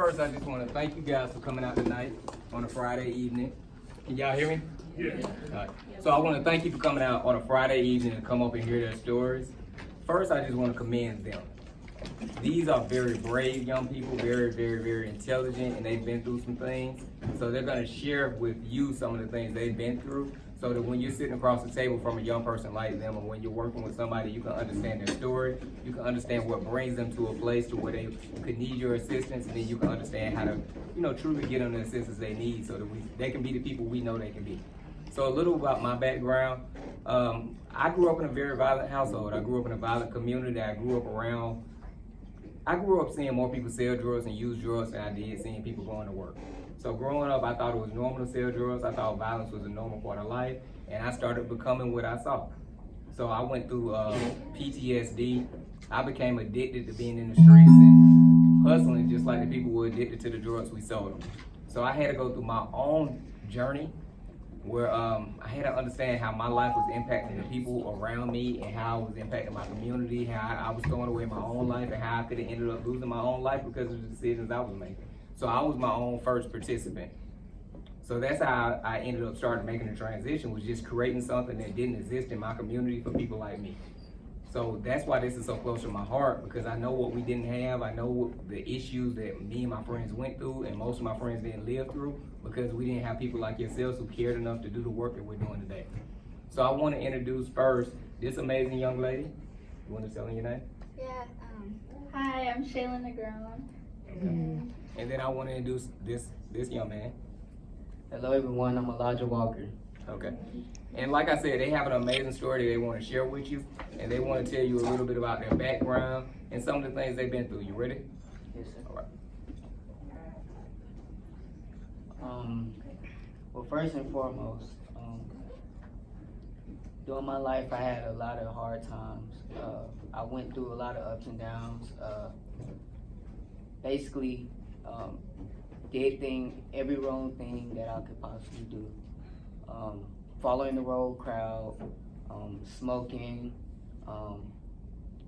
first, I just want to thank you guys for coming out tonight on a Friday evening. Can y'all hear me? Yeah. All right. So I want to thank you for coming out on a Friday evening to come up and hear their stories. First, I just want to commend them. These are very brave young people, very, very, very intelligent, and they've been through some things. So they're going to share with you some of the things they've been through, so that when you're sitting across the table from a young person like them, or when you're working with somebody, you can understand their story, you can understand what brings them to a place to where they could need your assistance, and then you can understand how to, truly get them the assistance they need, so that they can be the people we know they can be. So a little about my background. I grew up in a very violent household. I grew up in a violent community. I grew up seeing more people sell drugs and use drugs than I did seeing people going to work. So growing up, I thought it was normal to sell drugs. I thought violence was a normal part of life, and I started becoming what I saw. So I went through PTSD. I became addicted to being in the streets and hustling just like the people were addicted to the drugs we sold them. So I had to go through my own journey where I had to understand how my life was impacting the people around me and how it was impacting my community, how I was throwing away my own life, and how I could have ended up losing my own life because of the decisions I was making. So I was my own first participant. So that's how I ended up starting making the transition, was just creating something that didn't exist in my community for people like me. So that's why this is so close to my heart, because I know what we didn't have. I know the issues that me and my friends went through, and most of my friends didn't live through, because we didn't have people like yourselves who cared enough to do the work that we're doing today. So I want to introduce first this amazing young lady. You want to tell me your name? Yeah. Hi, I'm Shaylin Negron. Okay. And then I want to introduce this young man. Hello everyone, I'm Elijah Walker. Okay. And like I said, they have an amazing story that they want to share with you, and they want to tell you a little bit about their background and some of the things they've been through. You ready? Yes, sir. All right. Well, first and foremost, during my life I had a lot of hard times. I went through a lot of ups and downs. Basically, did every wrong thing that I could possibly do. Following the road crowd, smoking,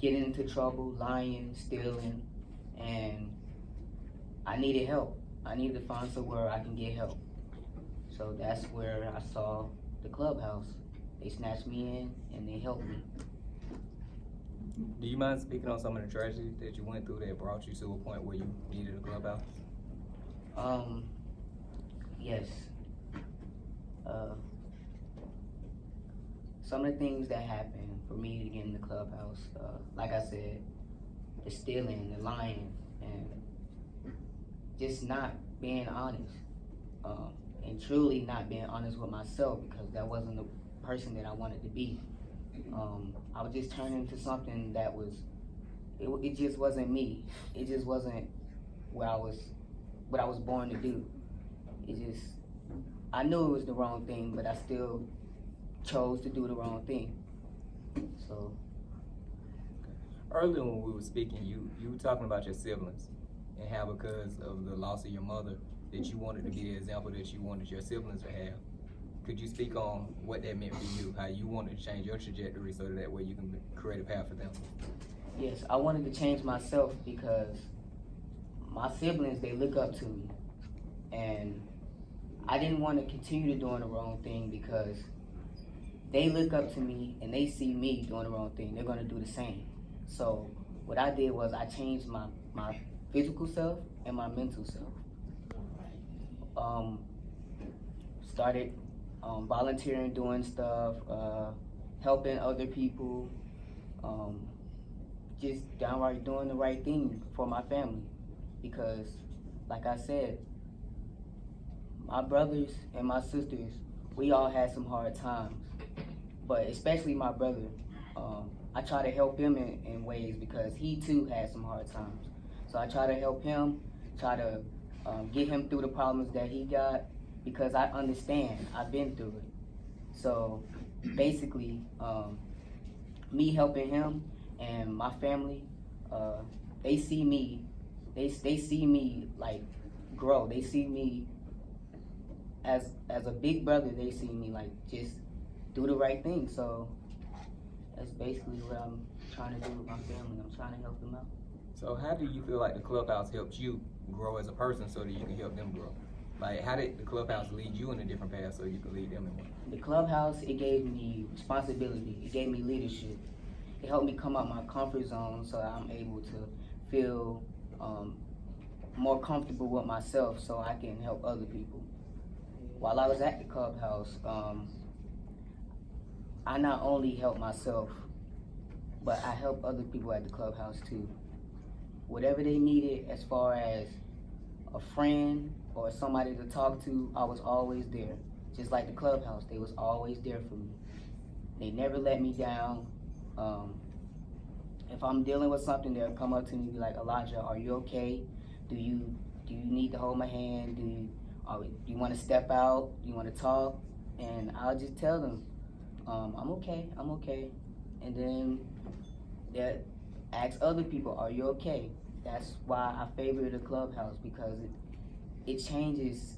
getting into trouble, lying, stealing, and I needed help. I needed to find somewhere I can get help. So that's where I saw the clubhouse. They snatched me in and they helped me. Do you mind speaking on some of the tragedies that you went through that brought you to a point where you needed a clubhouse? Yes. Some of the things that happened for me to get in the clubhouse, like I said, the stealing, the lying, and just not being honest, and truly not being honest with myself, because that wasn't the person that I wanted to be. I was just turning into something that it just wasn't me. It just wasn't what I was born to do. I knew it was the wrong thing, but I still chose to do the wrong thing. So earlier when we were speaking, you were talking about your siblings and how because of the loss of your mother that you wanted to be the example that you wanted your siblings to have. Could you speak on what that meant for you, how you wanted to change your trajectory so that way you can create a path for them? Yes, I wanted to change myself because my siblings, they look up to me, and I didn't want to continue doing the wrong thing because they look up to me and they see me doing the wrong thing. They're going to do the same. So what I did was I changed my physical self and my mental self. Started volunteering, doing stuff, helping other people, just downright doing the right thing for my family. Because, like I said, my brothers and my sisters, we all had some hard times. But especially my brother, I try to help him in ways because he too had some hard times. So I try to help him, try to get him through the problems that he got, because I understand, I've been through it. So basically, me helping him and my family, they see me like grow. They see me as a big brother. They see me like just do the right thing. So that's basically what I'm trying to do with my family. I'm trying to help them out. So how do you feel like the clubhouse helped you grow as a person so that you can help them grow? Like, how did the clubhouse lead you in a different path so you could lead them in one? The clubhouse, it gave me responsibility. It gave me leadership. It helped me come out my comfort zone so I'm able to feel more comfortable with myself so I can help other people. While I was at the clubhouse, I not only helped myself, but I helped other people at the clubhouse too. Whatever they needed as far as a friend or somebody to talk to, I was always there. Just like the clubhouse, they was always there for me. They never let me down. If I'm dealing with something, they'll come up to me and be like, Elijah, are you okay? Do you need to hold my hand? Do you want to step out? Do you want to talk? And I'll just tell them, I'm okay. And then they'll ask other people, are you okay? That's why I favor the clubhouse, because it changes.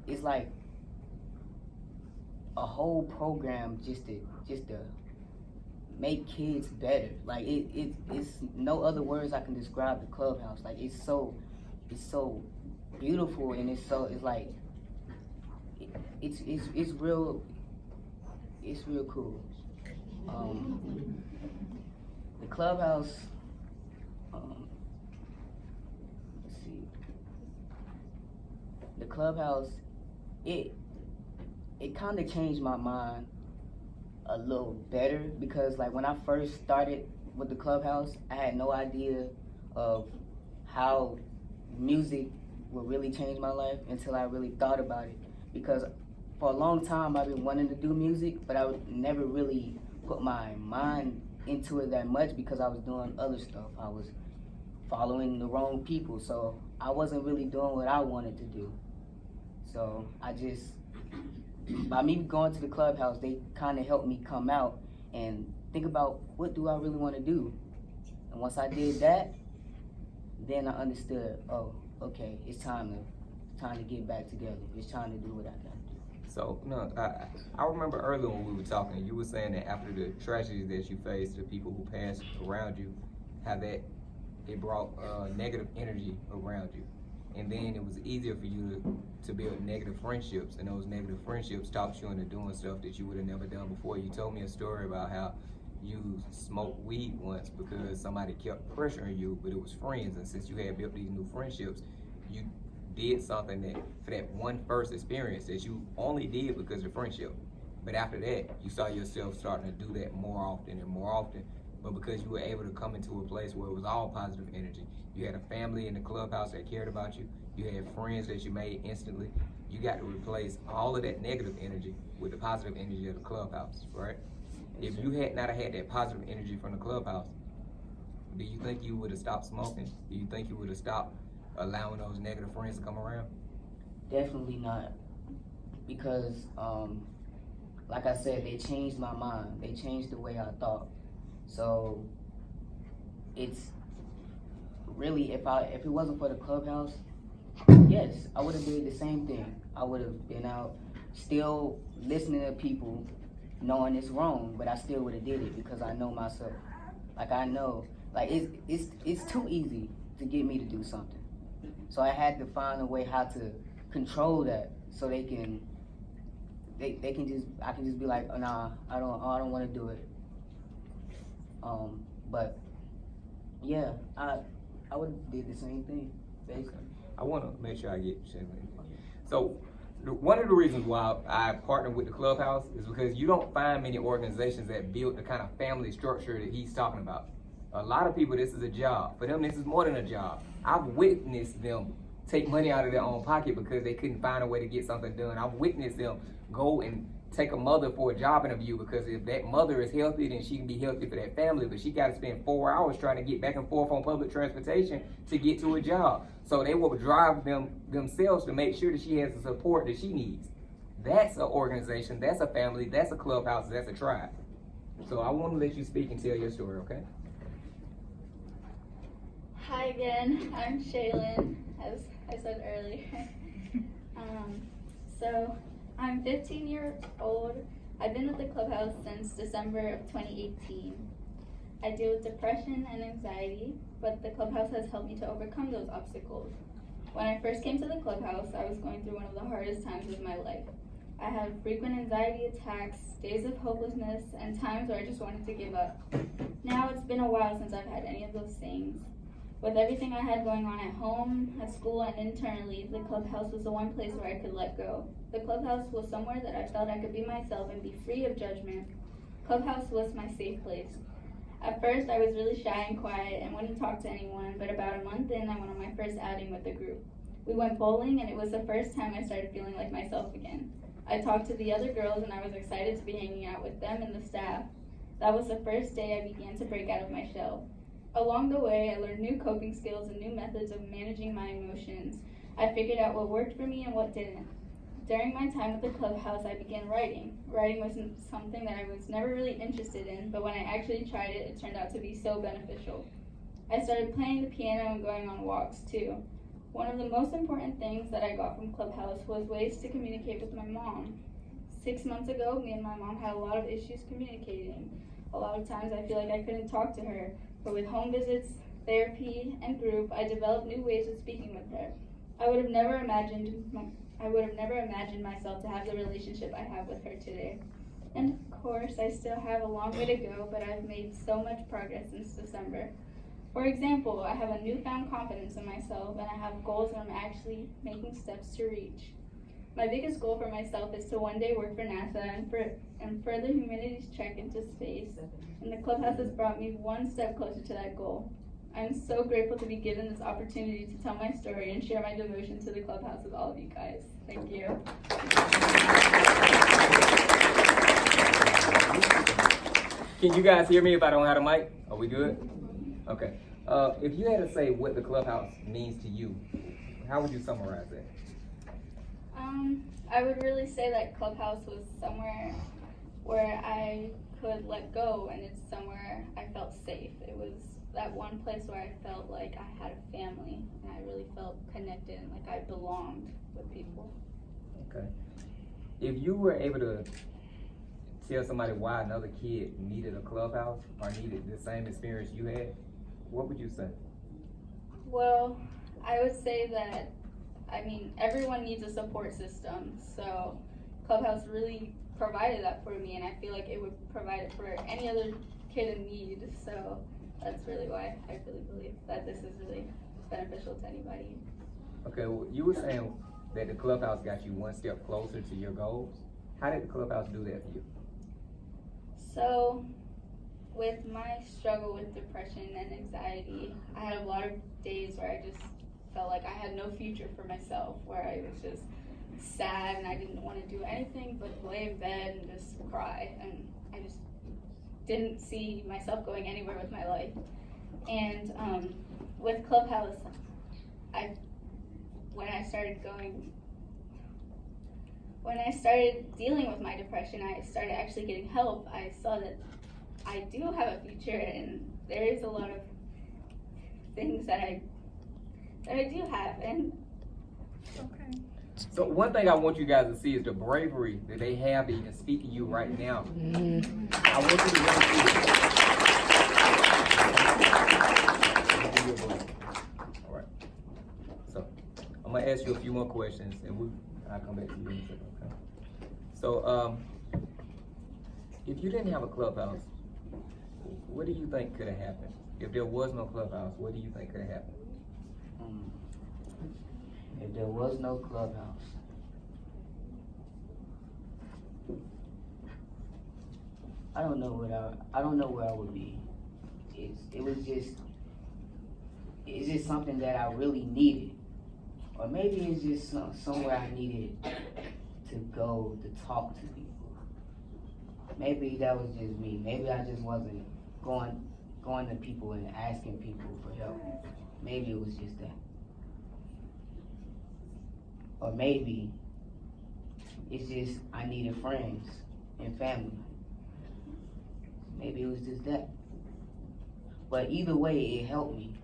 It's like a whole program just to make kids better. Like it's no other words I can describe the clubhouse. Like it's so beautiful, and it's like it's real cool. The clubhouse. Let's see. The clubhouse, it kind of changed my mind a little better, because like when I first started with the clubhouse, I had no idea of how music would really change my life until I really thought about it. Because for a long time I've been wanting to do music, but I would never really put my mind into it that much because I was doing other stuff. I was following the wrong people, so I wasn't really doing what I wanted to do. So by me going to the clubhouse, they kind of helped me come out and think about, what do I really want to do? And once I did that, then I understood, oh, okay, it's time to get back together. It's time to do what I got to do. So, no, I remember earlier when we were talking, you were saying that after the tragedies that you faced, the people who passed around you, how that it brought negative energy around you. And then it was easier for you to build negative friendships, and those negative friendships taught you into doing stuff that you would have never done before. You told me a story about how you smoked weed once because somebody kept pressuring you, but it was friends, and since you had built these new friendships, you did something that, for that one first experience, that you only did because of friendship. But after that, you saw yourself starting to do that more often and more often. But because you were able to come into a place where it was all positive energy, you had a family in the clubhouse that cared about you, you had friends that you made instantly, you got to replace all of that negative energy with the positive energy of the clubhouse, right? If you had not had that positive energy from the clubhouse, do you think you would have stopped smoking? Do you think you would have stopped allowing those negative friends to come around? Definitely not, because like I said, they changed my mind. They changed the way I thought. So it's really, if it wasn't for the clubhouse, yes, I would have did the same thing. I would have been out still listening to people, knowing it's wrong, but I still would have did it because I know myself. Like I know, like it's too easy to get me to do something. So I had to find a way how to control that, so I can just be like, oh, nah, I don't want to do it. But yeah, I would have did the same thing, basically. I want to make sure I get Shaylin. So one of the reasons why I partner with the clubhouse is because you don't find many organizations that build the kind of family structure that he's talking about. A lot of people, this is a job. For them, this is more than a job. I've witnessed them take money out of their own pocket because they couldn't find a way to get something done. I've witnessed them go and take a mother for a job interview, because if that mother is healthy, then she can be healthy for that family, but she got to spend 4 hours trying to get back and forth on public transportation to get to a job. So they will drive themselves to make sure that she has the support that she needs. That's an organization, that's a family, that's a clubhouse, that's a tribe. So I want to let you speak and tell your story, okay? Hi again, I'm Shaylin, as I said earlier. So I'm 15 years old. I've been with the clubhouse since December of 2018. I deal with depression and anxiety, but the clubhouse has helped me to overcome those obstacles. When I first came to the clubhouse, I was going through one of the hardest times of my life. I had frequent anxiety attacks, days of hopelessness, and times where I just wanted to give up. Now it's been a while since I've had any of those things. With everything I had going on at home, at school, and internally, the clubhouse was the one place where I could let go. The clubhouse was somewhere that I felt I could be myself and be free of judgment. Clubhouse was my safe place. At first, I was really shy and quiet and wouldn't talk to anyone, but about a month in, I went on my first outing with the group. We went bowling, and it was the first time I started feeling like myself again. I talked to the other girls, and I was excited to be hanging out with them and the staff. That was the first day I began to break out of my shell. Along the way, I learned new coping skills and new methods of managing my emotions. I figured out what worked for me and what didn't. During my time at the clubhouse, I began writing. Writing was something that I was never really interested in, but when I actually tried it, it turned out to be so beneficial. I started playing the piano and going on walks too. One of the most important things that I got from Clubhouse was ways to communicate with my mom. 6 months ago, me and my mom had a lot of issues communicating. A lot of times I feel like I couldn't talk to her, but with home visits, therapy, and group, I developed new ways of speaking with her. I would have never imagined myself to have the relationship I have with her today. And of course, I still have a long way to go, but I've made so much progress since December. For example, I have a newfound confidence in myself, and I have goals that I'm actually making steps to reach. My biggest goal for myself is to one day work for NASA and further humanity's trek into space, and the clubhouse has brought me one step closer to that goal. I'm so grateful to be given this opportunity to tell my story and share my devotion to the clubhouse with all of you guys. Thank you. Can you guys hear me if I don't have a mic? Are we good? Okay. If you had to say what the clubhouse means to you, how would you summarize that? I would really say that Clubhouse was somewhere where I could let go, and it's somewhere I felt safe. It was that one place where I felt like I had a family, and I really felt connected and like I belonged with people. Okay. If you were able to tell somebody why another kid needed a clubhouse or needed the same experience you had, what would you say? Well, I would say that, everyone needs a support system, so Clubhouse really provided that for me, and I feel like it would provide it for any other kid in need, so that's really why I really believe that this is really beneficial to anybody. Okay, well, you were saying that the clubhouse got you one step closer to your goals. How did the clubhouse do that for you? So, with my struggle with depression and anxiety, I had a lot of days where I just felt like I had no future for myself, where I was just sad and I didn't want to do anything but lay in bed and just cry, and I just didn't see myself going anywhere with my life. And with Clubhouse, when I started dealing with my depression, I started actually getting help. I saw that I do have a future, and there is a lot of things that I do have. And Okay. So one thing I want you guys to see is the bravery that they have to even speak to you right now. I want you to really see it. All right. So I'm gonna ask you a few more questions, and I'll come back to you in a second. Okay. So if you didn't have a clubhouse, what do you think could have happened? If there was no clubhouse, what do you think could have happened? If there was no clubhouse, I don't know where I would be. It's just something that I really needed, or maybe it's just somewhere I needed to go to talk to people. Maybe that was just me. Maybe I just wasn't going to people and asking people for help. Maybe it was just that. Or maybe it's just I needed friends and family. Maybe it was just that. But either way, it helped me.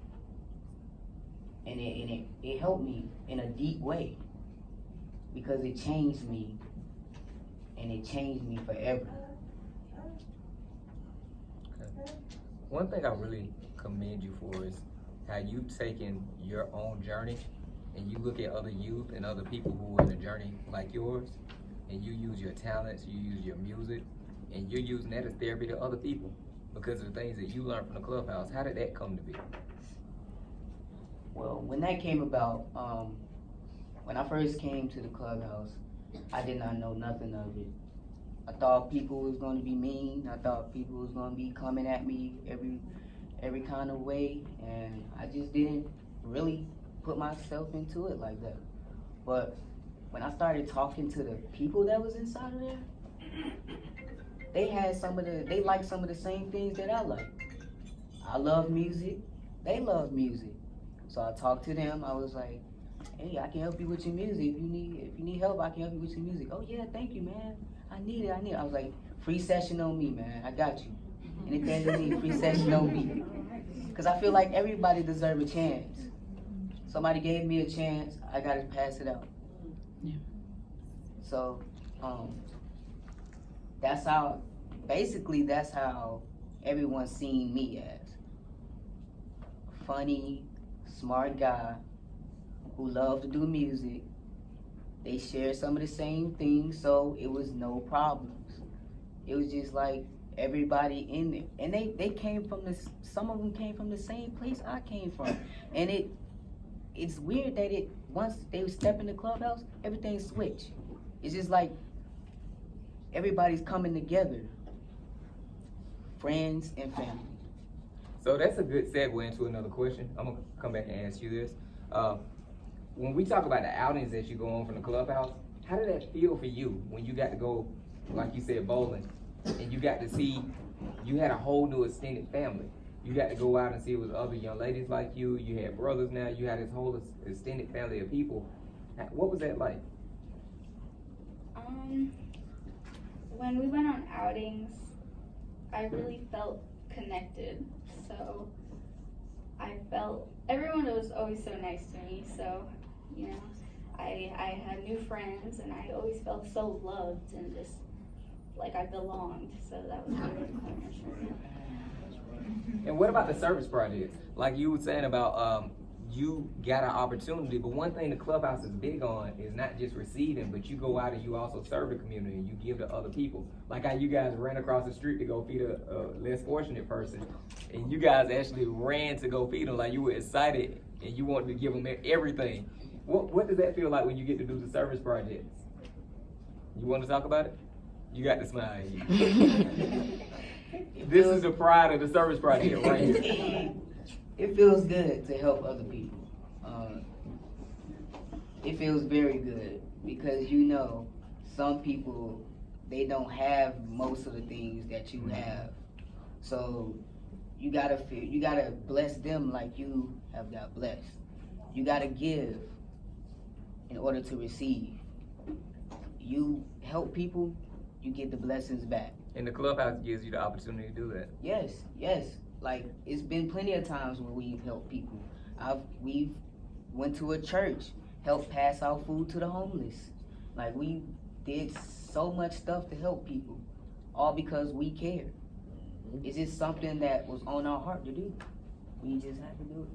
And it helped me in a deep way, because it changed me, and it changed me forever. Okay. One thing I really commend you for is how you've taken your own journey and you look at other youth and other people who are in a journey like yours, and you use your talents, you use your music, and you're using that as therapy to other people because of the things that you learned from the clubhouse. How did that come to be? Well, when that came about, when I first came to the clubhouse, I did not know nothing of it. I thought people was going to be mean. I thought people was going to be coming at me every kind of way, and I just didn't really put myself into it like that. But when I started talking to the people that was inside of there, they like some of the same things that I like. I love music. They love music. So I talked to them. I was like, hey, I can help you with your music. If you need help, I can help you with your music. Oh yeah, thank you, man. I need it. I was like, free session on me, man. I got you. Anything you need, free session on me. Because I feel like everybody deserves a chance. Somebody gave me a chance, I gotta pass it out. Yeah. So, that's how everyone seen me as. Funny, smart guy who loved to do music. They shared some of the same things, so it was no problems. It was just like everybody in there. And they came from some of them came from the same place I came from. And it's weird that once they step in the clubhouse, everything switched. It's just like everybody's coming together. Friends and family. So that's a good segue into another question. I'm gonna come back and ask you this. When we talk about the outings that you go on from the clubhouse, how did that feel for you when you got to go, like you said, bowling, and you got to see, you had a whole new extended family. You got to go out and see it with other young ladies like you. You had brothers now. You had this whole extended family of people. What was that like? When we went on outings, I really felt connected. So I felt everyone was always so nice to me. So, you know, I had new friends, and I always felt so loved and just like I belonged. So that was really cool. And what about the service projects? Like you were saying about you got an opportunity, but one thing the clubhouse is big on is not just receiving, but you go out and you also serve the community and you give to other people. Like how you guys ran across the street to go feed a less fortunate person, and you guys actually ran to go feed them. Like you were excited and you wanted to give them everything. What does that feel like when you get to do the service projects? You want to talk about it? You got to smile. This is the pride of the service project right here. It feels good to help other people. It feels very good because you know some people, they don't have most of the things that you have. So you gotta bless them like you have got blessed. You gotta give in order to receive. You help people, you get the blessings back. And the clubhouse gives you the opportunity to do that. Yes. Like, it's been plenty of times where we've helped people. We've went to a church, helped pass out food to the homeless. Like, we did so much stuff to help people, all because we care. It's just something that was on our heart to do. We just had to do it.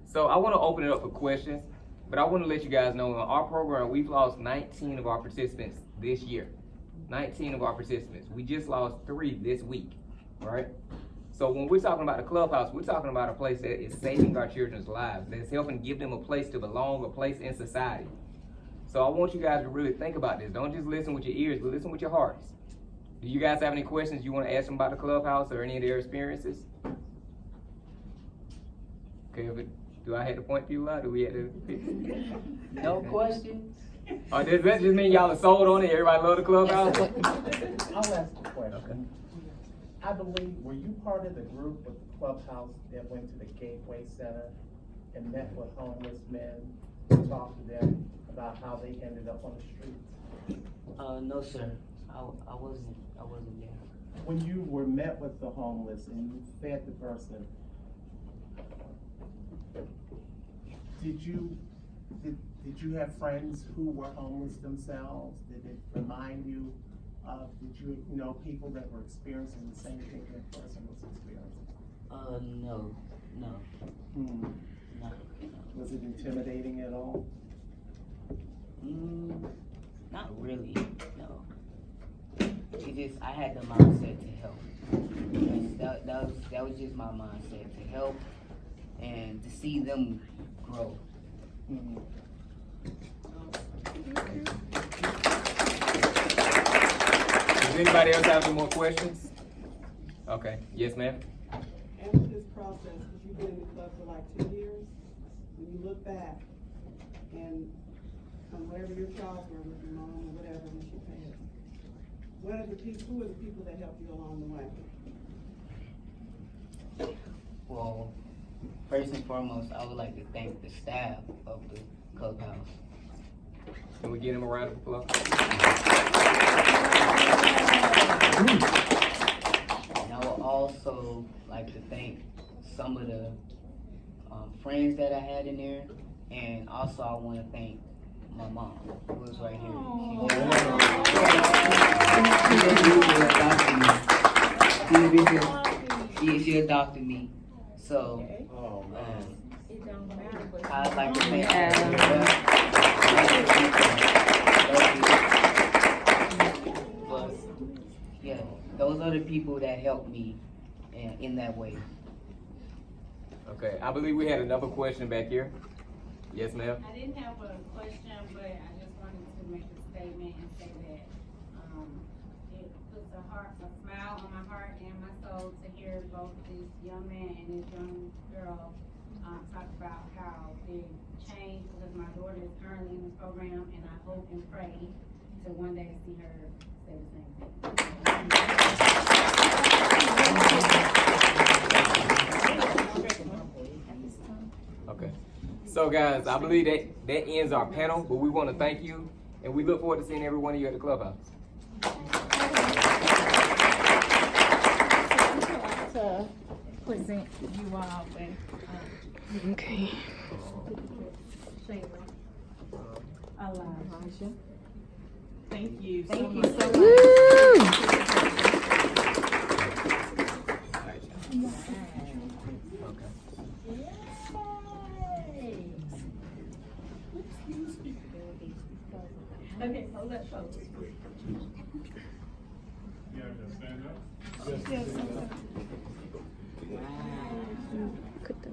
So I want to open it up for questions, but I want to let you guys know in our program, we've lost 19 of our participants this year. 19 of our participants. We just lost 3 this week, right? So when we're talking about the clubhouse, we're talking about a place that is saving our children's lives, that's helping give them a place to belong, a place in society. So I want you guys to really think about this. Don't just listen with your ears, but listen with your hearts. Do you guys have any questions you want to ask them about the clubhouse or any of their experiences? Okay, but do I have to point people out? Do we have to? No questions? Or does that just mean y'all are sold on it? Everybody love the clubhouse? I'll ask a question. I believe, were you part of the group with the clubhouse that went to the Gateway Center and met with homeless men to talk to them about how they ended up on the streets? No, sir. I wasn't there. When you were met with the homeless and you fed the person, did you have friends who were homeless themselves? Did it remind you of, did you know people that were experiencing the same thing that person was experiencing? No. Hmm. Was it intimidating at all? Not really, no. It just, I had the mindset to help. That was just my mindset, to help and to see them grow. Does anybody else have any more questions? Okay, yes ma'am? After this process, because you've been in the club for like 2 years, when you look back and on whatever your trials were with your mom or whatever when she passed, who are the people that helped you along the way? Well, first and foremost, I would like to thank the staff of the clubhouse. Can we give him a round of applause? And I would also like to thank some of the friends that I had in there, and also I want to thank my mom, who was right here. She adopted me, so I'd like to thank her. But yeah, those are the people that helped me in that way. Okay, I believe we had another question back here. Yes ma'am? I didn't have a question, but I just wanted to make a statement and say that it puts a smile on my heart and my soul to hear both this young man and this young girl talk about how they changed, because my daughter is currently in this program, and I hope and pray to one day see her say the same thing. Okay. So guys, I believe that ends our panel, but we want to thank you, and we look forward to seeing every one of you at the clubhouse. To present you all with, Okay. Shayla. Elijah. Thank you so Thank you much. so much. Woo! Okay. Okay, hold that folks. Could the